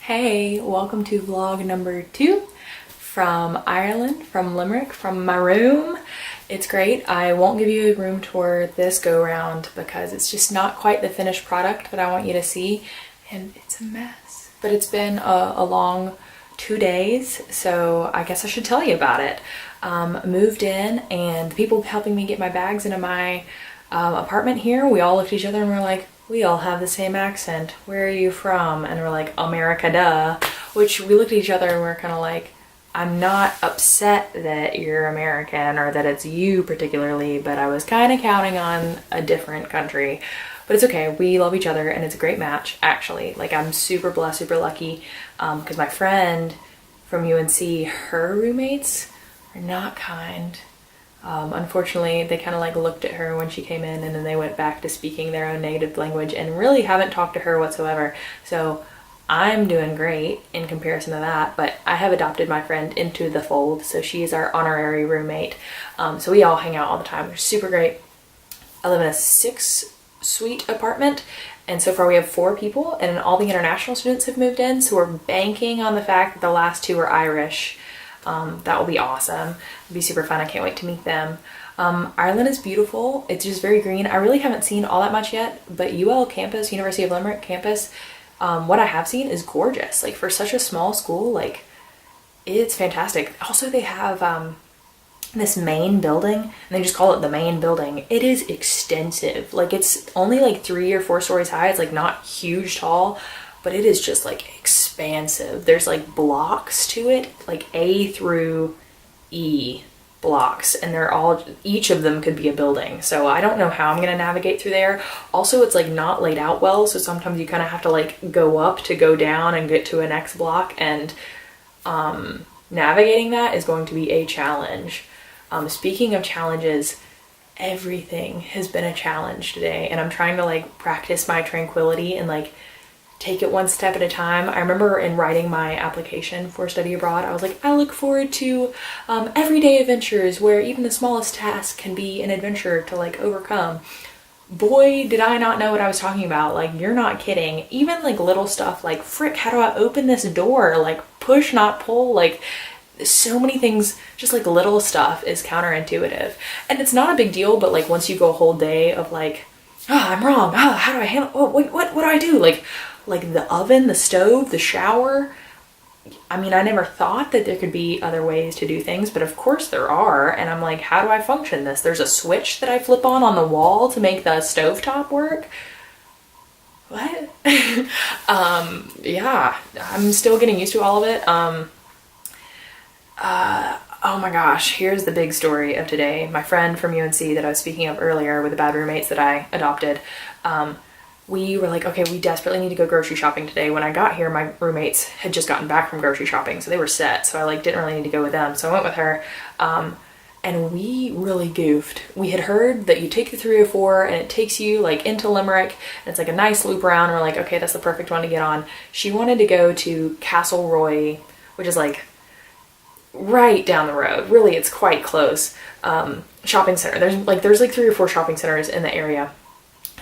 Hey, welcome to vlog number 2 from Ireland, from Limerick, from my room. It's great. I won't give you a room tour this go round because it's just not quite the finished product that I want you to see, and it's a mess. But it's been a long 2 days, so I guess I should tell you about it. Moved in, and the people helping me get my bags into my apartment here, we all looked at each other and we're like, we all have the same accent. Where are you from? And we're like, America, duh. Which we looked at each other and we're kind of like, I'm not upset that you're American or that it's you particularly, but I was kind of counting on a different country. But it's okay. We love each other and it's a great match, actually. Like, I'm super blessed, super lucky, because my friend from UNC, her roommates are not kind. Unfortunately, they kind of like looked at her when she came in and then they went back to speaking their own native language and really haven't talked to her whatsoever. So I'm doing great in comparison to that, but I have adopted my friend into the fold, so she is our honorary roommate. So we all hang out all the time. We're super great. I live in a 6-suite apartment, and so far we have 4 people, and all the international students have moved in, so we're banking on the fact that the last 2 are Irish. That will be awesome. It'll be super fun. I can't wait to meet them. Ireland is beautiful. It's just very green. I really haven't seen all that much yet, but UL campus, University of Limerick campus, what I have seen is gorgeous. Like, for such a small school, like, it's fantastic. Also, they have this main building, and they just call it the main building. It is extensive. Like, it's only like 3 or 4 stories high. It's like not huge tall, but it is just like expansive. There's like blocks to it, like A through E blocks, and they're all, each of them could be a building. So I don't know how I'm gonna navigate through there. Also, it's like not laid out well, so sometimes you kind of have to like go up to go down and get to a next block, and navigating that is going to be a challenge. Speaking of challenges, everything has been a challenge today, and I'm trying to like practice my tranquility and like take it one step at a time. I remember in writing my application for study abroad, I was like, I look forward to everyday adventures where even the smallest task can be an adventure to like overcome. Boy, did I not know what I was talking about. Like, you're not kidding. Even like little stuff like, frick, how do I open this door? Like, push, not pull. Like, so many things, just like little stuff is counterintuitive. And it's not a big deal, but like once you go a whole day of like, oh, I'm wrong. Oh, how do I handle, oh, wait, what do I do? Like the oven, the stove, the shower. I mean, I never thought that there could be other ways to do things, but of course there are. And I'm like, how do I function this? There's a switch that I flip on the wall to make the stovetop work. What? Yeah, I'm still getting used to all of it. Oh my gosh, here's the big story of today. My friend from UNC that I was speaking of earlier with the bad roommates that I adopted, we were like, okay, we desperately need to go grocery shopping today. When I got here, my roommates had just gotten back from grocery shopping, so they were set. So I like didn't really need to go with them. So I went with her, and we really goofed. We had heard that you take the 304 and it takes you like into Limerick, and it's like a nice loop around. And we're like, okay, that's the perfect one to get on. She wanted to go to Castleroy, which is like right down the road. Really, it's quite close. Shopping center. There's like 3 or 4 shopping centers in the area.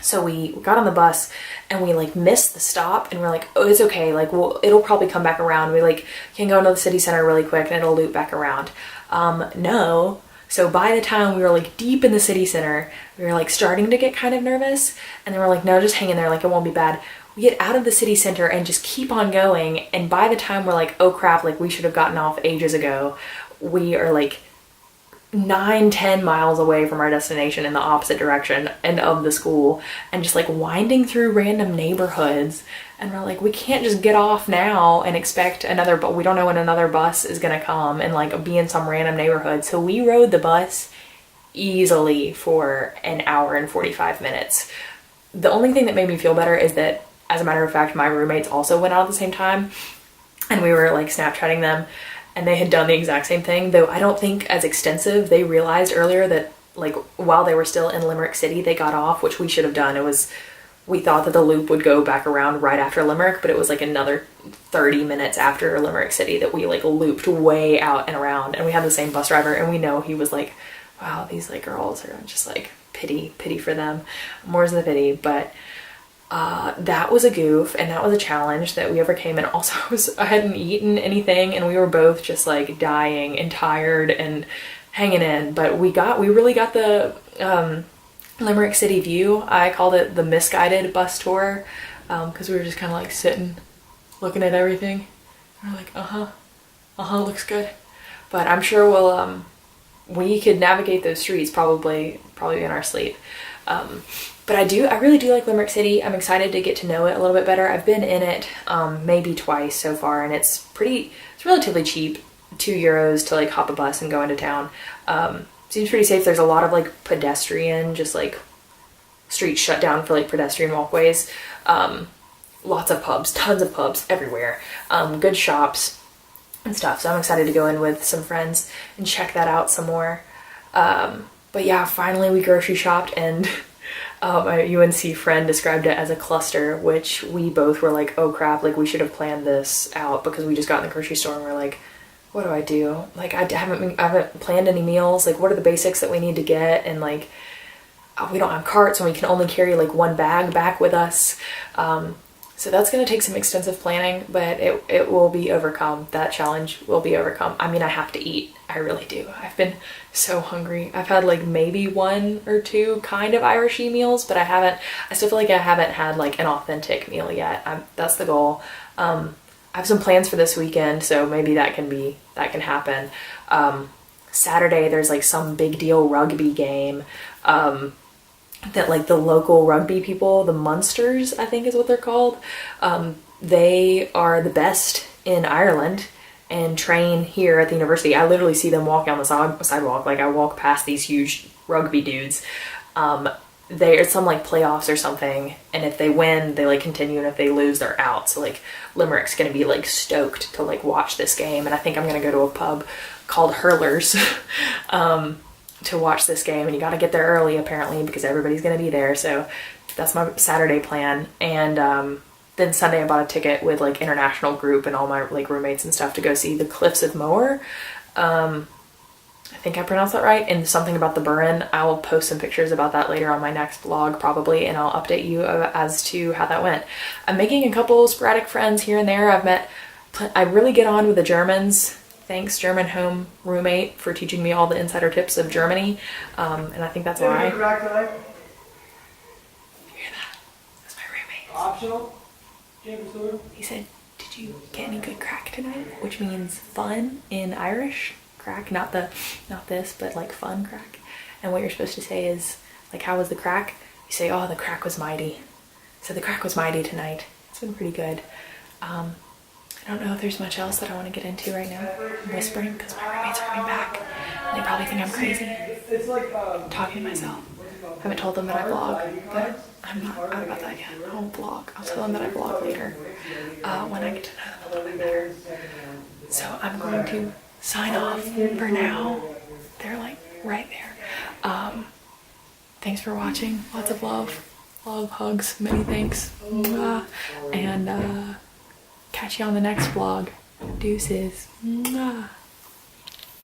So we got on the bus and we like missed the stop, and we're like, oh, it's okay. Like, well, it'll probably come back around. We like can go into the city center really quick and it'll loop back around. No. So by the time we were like deep in the city center, we were like starting to get kind of nervous, and then we're like, no, just hang in there. Like, it won't be bad. We get out of the city center and just keep on going. And by the time we're like, oh crap, like we should have gotten off ages ago, we are like 9-10 miles away from our destination in the opposite direction and of the school, and just like winding through random neighborhoods. And we're like, we can't just get off now and expect another, but we don't know when another bus is gonna come and like be in some random neighborhood. So we rode the bus easily for an hour and 45 minutes. The only thing that made me feel better is that, as a matter of fact, my roommates also went out at the same time, and we were like Snapchatting them, and they had done the exact same thing, though I don't think as extensive. They realized earlier that like while they were still in Limerick City, they got off, which we should have done. We thought that the loop would go back around right after Limerick, but it was like another 30 minutes after Limerick City that we like looped way out and around. And we had the same bus driver, and we know he was like, wow, these like girls are just like pity for them. More's the pity. But That was a goof and that was a challenge that we overcame. And also I hadn't eaten anything and we were both just like dying and tired and hanging in, but we really got the Limerick City view. I called it the misguided bus tour because we were just kind of like sitting looking at everything. We're like, looks good. But I'm sure we could navigate those streets probably in our sleep. But I really do like Limerick City. I'm excited to get to know it a little bit better. I've been in it maybe twice so far, and it's relatively cheap, €2 to like hop a bus and go into town. Seems pretty safe. There's a lot of like pedestrian, just like streets shut down for like pedestrian walkways. Lots of pubs, tons of pubs everywhere. Good shops and stuff. So I'm excited to go in with some friends and check that out some more. But yeah, finally we grocery shopped, and my UNC friend described it as a cluster, which we both were like, oh crap, like we should have planned this out, because we just got in the grocery store and we're like, what do I do? Like I haven't planned any meals. Like what are the basics that we need to get? And like we don't have carts and we can only carry like one bag back with us. So that's going to take some extensive planning, but it will be overcome. That challenge will be overcome. I mean, I have to eat. I really do. I've been so hungry. I've had like maybe 1 or 2 kind of Irishy meals, but I still feel like I haven't had like an authentic meal yet. That's the goal. I have some plans for this weekend, so maybe that can happen. Saturday, there's like some big deal rugby game. That like the local rugby people, the Munsters, I think is what they're called. They are the best in Ireland and train here at the university. I literally see them walking on the sidewalk. Like I walk past these huge rugby dudes. It's some like playoffs or something, and if they win, they like continue, and if they lose, they're out. So like Limerick's gonna be like stoked to like watch this game, and I think I'm gonna go to a pub called Hurlers to watch this game, and you got to get there early apparently because everybody's going to be there. So that's my Saturday plan. And then Sunday I bought a ticket with like international group and all my like roommates and stuff to go see the Cliffs of Moher. I think I pronounced that right. And something about the Burren. I will post some pictures about that later on my next vlog probably, and I'll update you as to how that went. I'm making a couple sporadic friends here and there. I really get on with the Germans. Thanks, German home roommate, for teaching me all the insider tips of Germany. And I think that's why. You hear that? That's my roommate. Optional? He said, did you get any good crack tonight? Which means fun in Irish. Crack, not this, but like fun crack. And what you're supposed to say is, like, how was the crack? You say, oh, the crack was mighty. So the crack was mighty tonight. It's been pretty good. I don't know if there's much else that I want to get into right now. I'm whispering because my roommates are coming back and they probably think I'm crazy. I'm talking to myself. I haven't told them that I vlog, but I'm not out about that yet. I won't vlog. I'll tell them that I vlog later when I get to know them a little bit better. So I'm going to sign off for now. They're like right there. Thanks for watching. Lots of love. Love, hugs, many thanks. And catch you on the next vlog. Deuces. Mwah.